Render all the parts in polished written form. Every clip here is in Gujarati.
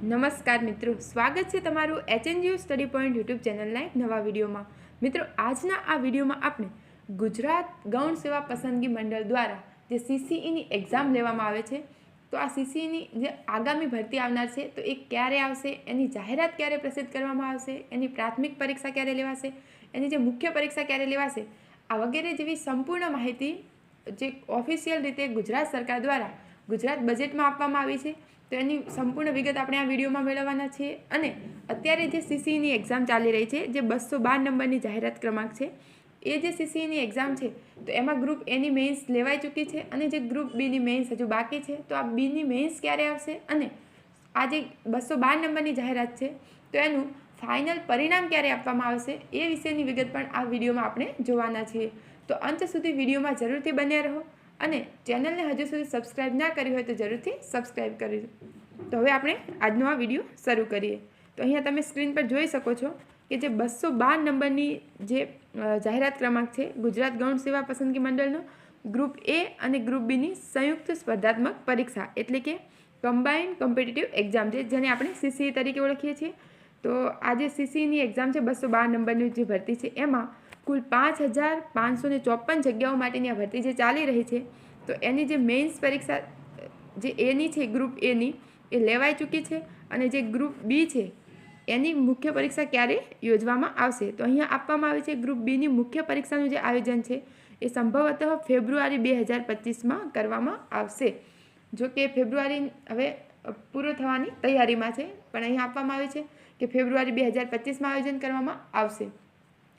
નમસ્કાર મિત્રો, સ્વાગત છે તમારું HNGU સ્ટડી પોઈન્ટ યુટ્યુબ ચેનલના એક નવા વિડીયોમાં। મિત્રો, આજના આ વિડીયોમાં આપણે ગુજરાત ગૌણ સેવા પસંદગી મંડળ દ્વારા જે CCEની એક્ઝામ લેવામાં આવે છે, તો આ CCEની જે આગામી ભરતી આવનાર છે તો એ ક્યારે આવશે, એની જાહેરાત ક્યારે પ્રસિદ્ધ કરવામાં આવશે, એની પ્રાથમિક પરીક્ષા ક્યારે લેવાશે, એની જે મુખ્ય પરીક્ષા ક્યારે લેવાશે, આ વગેરે જેવી સંપૂર્ણ માહિતી જે ઓફિશિયલ રીતે ગુજરાત સરકાર દ્વારા ગુજરાત બજેટમાં આપવામાં આવી છે, તો એની સંપૂર્ણ વિગત આપણે આ વિડીયોમાં મેળવવાના છીએ। અને અત્યારે જે CCEની એક્ઝામ ચાલી રહી છે, જે 212 નંબરની જાહેરાત ક્રમાંક છે, એ જે CCEની એક્ઝામ છે તો એમાં ગ્રુપ એની મેન્સ લેવાઈ ચૂકી છે અને જે ગ્રુપ બીની મેન્સ હજુ બાકી છે, તો આ બીની મેન્સ ક્યારે આવશે અને આ જે 212 નંબરની જાહેરાત છે તો એનું ફાઇનલ પરિણામ ક્યારે આપવામાં આવશે, એ વિશેની વિગત પણ આ વિડીયોમાં આપણે જોવાના છીએ। તો અંત સુધી વિડીયોમાં જરૂરથી બન્યા રહો અને ચેનલને હજુ સુધી સબસ્ક્રાઈબ ના કરી હોય તો જરૂરથી સબસ્ક્રાઈબ કરી દો। તો હવે આપણે આજનો આ વિડીયો શરૂ કરીએ। તો અહીંયા તમે સ્ક્રીન પર જોઈ શકો છો કે જે 212 નંબરની જે જાહેરાત ક્રમાંક છે ગુજરાત ગૌણ સેવા પસંદગી મંડળનો ગ્રુપ એ અને ગ્રુપ બીની સંયુક્ત સ્પર્ધાત્મક પરીક્ષા એટલે કે કમ્બાઇન્ડ કોમ્પિટિટિવ એક્ઝામ છે, જેને આપણે CCE તરીકે ઓળખીએ છીએ। તો આ જે CCEની એક્ઝામ છે 212 નંબરની જે ભરતી છે એમાં કુલ 5554 જગ્યાઓ માટેની આ ભરતી જે ચાલી રહી છે, તો એની જે મેઇન્સ પરીક્ષા જે એની છે ગ્રુપ એની એ લેવાઈ ચૂકી છે અને જે ગ્રુપ બી છે એની મુખ્ય પરીક્ષા ક્યારે યોજવામાં આવશે, તો અહીંયા આપવામાં આવે છે ગ્રુપ બીની મુખ્ય પરીક્ષાનું જે આયોજન છે એ સંભવતઃ ફેબ્રુઆરી 2025માં કરવામાં આવશે। જો કે ફેબ્રુઆરી હવે પૂરો થવાની તૈયારીમાં છે, પણ અહીંયા આપવામાં આવે છે કે ફેબ્રુઆરી 2025માં આયોજન કરવામાં આવશે।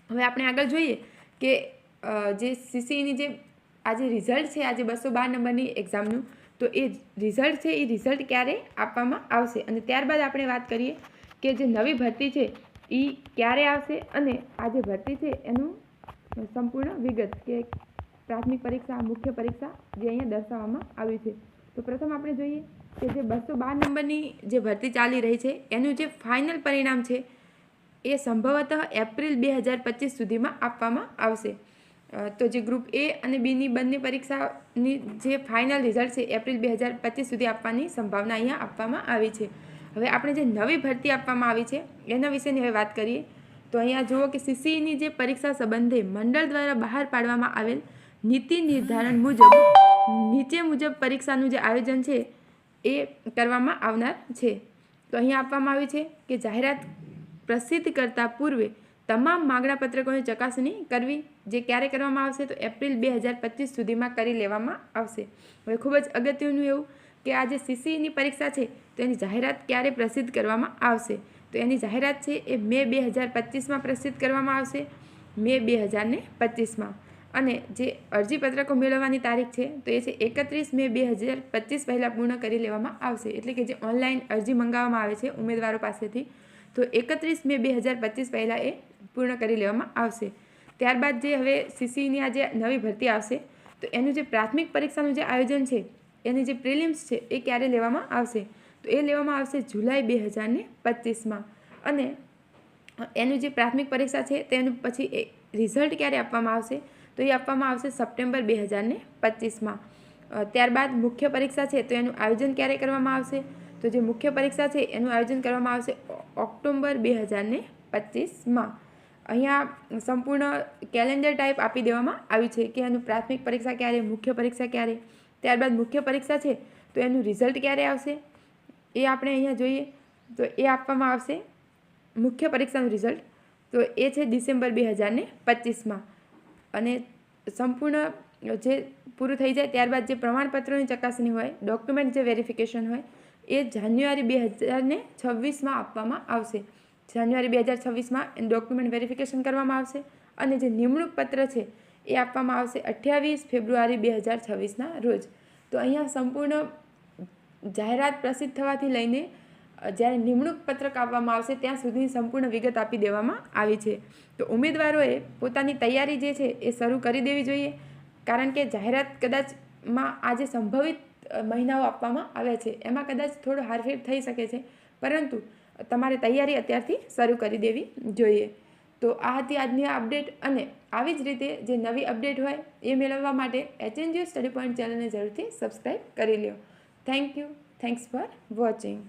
હવે આપણે આગળ જોઈએ કે જે CCEની જે આજે રિઝલ્ટ છે આજે 212 નંબરની એક્ઝામનું, તો એ રિઝલ્ટ છે એ રિઝલ્ટ ક્યારે આપવામાં આવશે અને ત્યારબાદ આપણે વાત કરીએ કે જે નવી ભરતી છે એ ક્યારે આવશે અને આ જે ભરતી છે એનું સંપૂર્ણ વિગત કે પ્રાથમિક પરીક્ષા મુખ્ય પરીક્ષા જે અહીંયા દર્શાવવામાં આવ્યું છે। તો પ્રથમ આપણે જોઈએ કે જે 212 નંબરની જે ભરતી ચાલી રહી છે એનું જે ફાઇનલ પરિણામ છે એ સંભવતઃ એપ્રિલ 2025 સુધીમાં આપવામાં આવશે। તો જે ગ્રુપ એ અને બીની બંને પરીક્ષાની જે ફાઇનલ રિઝલ્ટ છે એપ્રિલ 2025 સુધી આપવાની સંભાવના અહીંયા આપવામાં આવી છે। હવે આપણે જે નવી ભરતી આપવામાં આવી છે એના વિશેની હવે વાત કરીએ। તો અહીંયા જુઓ કે CCEની જે પરીક્ષા સંબંધે મંડળ દ્વારા બહાર પાડવામાં આવેલ નીતિ નિર્ધારણ મુજબ નીચે મુજબ પરીક્ષાનું જે આયોજન છે એ કરવામાં આવનાર છે। તો અહીંયા આપવામાં આવ્યું છે કે જાહેરાત પ્રસિદ્ધ કરતા પૂર્વે તમામ માગણા પત્રકોની ચકાસણી કરવી, જે ક્યારે કરવામાં આવશે તો એપ્રિલ 2025 સુધીમાં કરી લેવામાં આવશે। હવે ખૂબ જ અગત્યનું એવું કે આ જે CCEની પરીક્ષા છે તો એની જાહેરાત ક્યારે પ્રસિદ્ધ કરવામાં આવશે, તો એની જાહેરાત છે એ મે 2025માં પ્રસિદ્ધ કરવામાં આવશે, મે 2025માં। અને જે અરજીપત્રકો મેળવવાની તારીખ છે તો એ છે 31 મે 2025 પહેલાં પૂર્ણ કરી લેવામાં આવશે, એટલે કે જે ઓનલાઈન અરજી મંગાવવામાં આવે છે ઉમેદવારો પાસેથી, તો 31 મે 2025 પહેલાં એ પૂર્ણ કરી લેવામાં આવશે। ત્યારબાદ જે હવે CCEની આ જે નવી ભરતી આવશે તો એનું જે પ્રાથમિક પરીક્ષાનું જે આયોજન છે એની જે પ્રિલિમ્સ છે એ ક્યારે લેવામાં આવશે, તો એ લેવામાં આવશે જુલાઈ 2025માં। અને એનું જે પ્રાથમિક પરીક્ષા છે તેનું પછી એ રિઝલ્ટ ક્યારે આપવામાં આવશે, તો એ આપવામાં આવશે સપ્ટેમ્બર 2025માં। ત્યારબાદ મુખ્ય પરીક્ષા છે તો એનું આયોજન ક્યારે કરવામાં આવશે, તો જે મુખ્ય પરીક્ષા છે એનું આયોજન કરવામાં આવશે ઓક્ટોબર 2025માં। અહીંયા સંપૂર્ણ કેલેન્ડર ટાઈપ આપી દેવામાં આવ્યું છે કે એનું પ્રાથમિક પરીક્ષા ક્યારે, મુખ્ય પરીક્ષા ક્યારે, ત્યારબાદ મુખ્ય પરીક્ષા છે તો એનું રિઝલ્ટ ક્યારે આવશે એ આપણે અહીંયા જોઈએ। તો એ આપવામાં આવશે મુખ્ય પરીક્ષાનું રિઝલ્ટ, તો એ છે ડિસેમ્બર 2025માં। અને સંપૂર્ણ જે પૂરું થઈ જાય ત્યારબાદ જે પ્રમાણપત્રોની ચકાસણી હોય, ડોક્યુમેન્ટ જે વેરિફિકેશન હોય એ જાન્યુઆરી 2026માં આપવામાં આવશે। જાન્યુઆરી 2026માં એનું ડોક્યુમેન્ટ વેરિફિકેશન કરવામાં આવશે અને જે નિમણૂક પત્ર છે એ આપવામાં આવશે 28 ફેબ્રુઆરી 2026ના રોજ। તો અહીંયા સંપૂર્ણ જાહેરાત પ્રસિદ્ધ થવાથી લઈને જ્યારે નિમણૂક પત્રક આપવામાં આવશે ત્યાં સુધીની સંપૂર્ણ વિગત આપી દેવામાં આવી છે। તો ઉમેદવારોએ પોતાની તૈયારી જે છે એ શરૂ કરી દેવી જોઈએ, કારણ કે જાહેરાત કદાચમાં આ જે સંભવિત મહિનાઓ આપવામાં આવ્યા છે એમાં કદાચ થોડો હારફેર થઈ શકે છે, પરંતુ તમારે તૈયારી અત્યારથી શરૂ કરી દેવી જોઈએ। તો આ હતી આજની આ અપડેટ, અને આવી જ રીતે જે નવી અપડેટ હોય એ મેળવવા માટે HNGU સ્ટડી પોઈન્ટ ચેનલને જરૂરથી સબસ્ક્રાઈબ કરી લો। Thank you, thanks for watching.